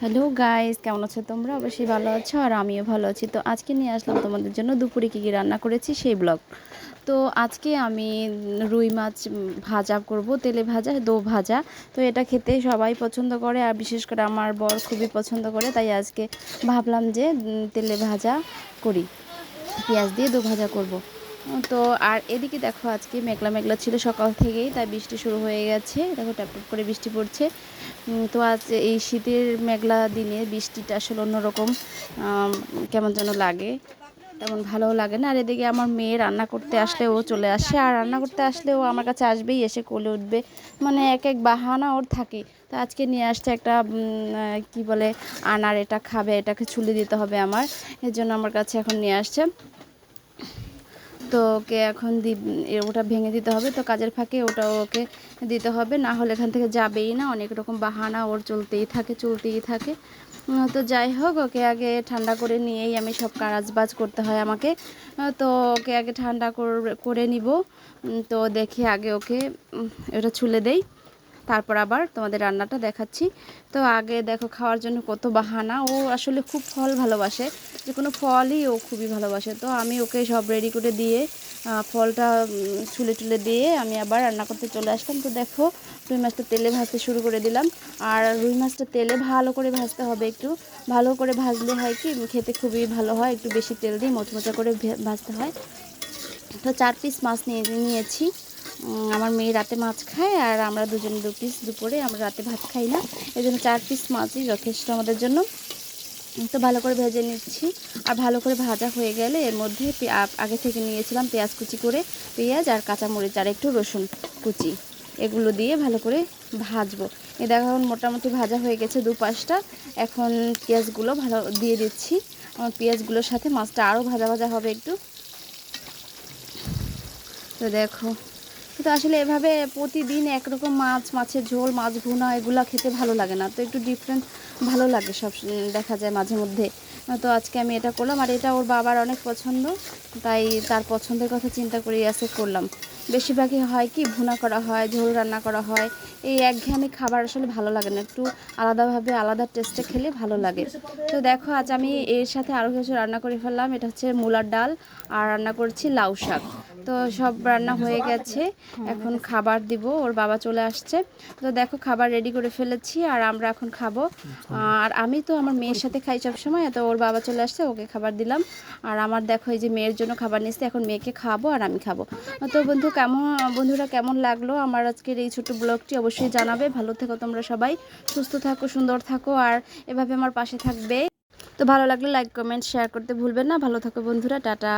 Hello guys, কেমন আছো তোমরা? অবশ্যই ভালো আছো আর আমিও ভালো আছি। তো আজকে নিয়ে আসলাম তোমাদের জন্য দুপুরে কী কী রান্না করেছি সেই ব্লগ। তো আজকে আমি রুই মাছ ভাজা করব, তেলে ভাজা, দো ভাজা। তো এটা খেতে সবাই পছন্দ করে আর বিশেষ করে আমার বর খুবই পছন্দ করে, তাই আজকে ভাবলাম যে তেলে ভাজা করি, পেঁয়াজ দিয়ে দো ভাজা করব। তো আর এদিকে দেখো আজকে মেঘলা মেঘলা ছিল সকাল থেকেই, তাই বৃষ্টি শুরু হয়ে গেছে। দেখো ট্যাপ ট্যাপ করে বৃষ্টি পড়ছে। তো আজ এই শীতের মেঘলা দিনে বৃষ্টিটা আসলে অন্যরকম কেমন যেন লাগে, তেমন ভালোও লাগে না। আর এদিকে আমার মেয়ে রান্না করতে আসলে ও চলে আসে, আর রান্না করতে আসলে ও আমার কাছে আসবেই, এসে কোলে উঠবে, মানে এক এক বাহানা ওর থাকে। তো আজকে নিয়ে আসছে একটা কি বলে আনার, এটা খাবে, এটাকে ছুলে দিতে হবে আমার, এর জন্য আমার কাছে এখন নিয়ে আসছে। তো ওকে এখন ওটা ভেঙে দিতে হবে, তো কাজের ফাঁকে ওটা ওকে দিতে হবে, না হলে এখান থেকে যাবেই না। অনেক রকম বাহানা ওর চলতেই থাকে। তো যাই হোক, ওকে আগে ঠান্ডা করে নিয়েই আমি সব কাজবাজ করতে হয় আমাকে। তো ওকে আগে ঠান্ডা করে নিব। তো দেখি আগে ওকে এটা ছুলে দেই, তারপর আবার তোমাদের রান্নাটা দেখাচ্ছি। তো আগে দেখো খাওয়ার জন্য কত বাহানা, ও আসলে খুব ফল ভালোবাসে, যে কোনো ফলই ও খুবই ভালোবাসে। তো আমি ওকে সব রেডি করে দিয়ে ফলটা ছুলে টুলে দিয়ে আমি আবার রান্না করতে চলে আসলাম। তো দেখো রুই মাছটা তেলে ভাজতে শুরু করে দিলাম। আর রুই মাছটা তেলে ভালো করে ভাজতে হবে, একটু ভালো করে ভাজলে হয় কি খেতে খুবই ভালো হয়, একটু বেশি তেল দিয়ে মোচমোচা করে ভাজতে হয়। তো 4 পিস মাছ নিয়েছি। আমার মেয়ে রাতে মাছ খায় আর আমরা দুজনে 2 পিস, দুপুরে আমরা রাতে ভাত খাই না, এই জন্য 4 পিস মাছই যথেষ্ট আমাদের জন্য। তো ভালো করে ভেজে নিচ্ছি। আর ভালো করে ভাজা হয়ে গেলে এর মধ্যে আগে থেকে নিয়েছিলাম পেঁয়াজ কুচি করে, পেঁয়াজ আর কাঁচামরিচ আর একটু রসুন কুচি, এগুলো দিয়ে ভালো করে ভাজবো। এই দেখো এখন মোটামুটি ভাজা হয়ে গেছে দুপাশটা। এখন পেঁয়াজগুলো ভালো দিয়ে দিচ্ছি। আমার পেঁয়াজগুলোর সাথে মাছটা আরও ভাজা ভাজা হবে একটু। তো দেখো, কিন্তু আসলে এভাবে প্রতিদিন একরকম মাছের ঝোল, মাছ ভুনা এগুলো খেতে ভালো লাগে না, তো একটু ডিফারেন্ট ভালো লাগে সব দেখা যায় মাঝে মধ্যে। তো আজকে আমি এটা করলাম, আর এটা ওর বাবার অনেক পছন্দ, তাই তার পছন্দের কথা চিন্তা করে আজকে করলাম। বেশিরভাগই হয় কি ভুনা করা হয়, ঝোল রান্না করা হয়, এই একঘেয়েমি খাবার আসলে ভালো লাগে না, একটু আলাদাভাবে আলাদা টেস্টে খেলে ভালো লাগে। তো দেখো আজ আমি এর সাথে আরও কিছু রান্না করে ফেললাম, এটা হচ্ছে মূলার ডাল, আর রান্না করছি লাউ শাক। তো সব রান্না হয়ে গেছে, এখন খাবার দিব, ওর বাবা চলে আসছে। তো দেখো খাবার রেডি করে ফেলেছি আর আমরা এখন খাবো। আর আমি তো আমার মেয়ের সাথে খাই সব সময়, তো ওর বাবা চলে আসছে, ওকে খাবার দিলাম। আর আমার দেখো এই যে মেয়ের জন্য খাবার নিচ্ছি, এখন মেয়েকে খাবো আর আমি খাবো। তো বন্ধুরা কেমন লাগলো আমার আজকের এই ছোট ব্লগটি অবশ্যই জানাবে। ভালো থেকো তোমরা সবাই, সুস্থ থাকো, সুন্দর থাকো, আর এভাবে আমার পাশে থাকবে। তো ভালো লাগলে লাইক কমেন্ট শেয়ার করতে ভুলবেন না। ভালো থাকো বন্ধুরা, টাটা।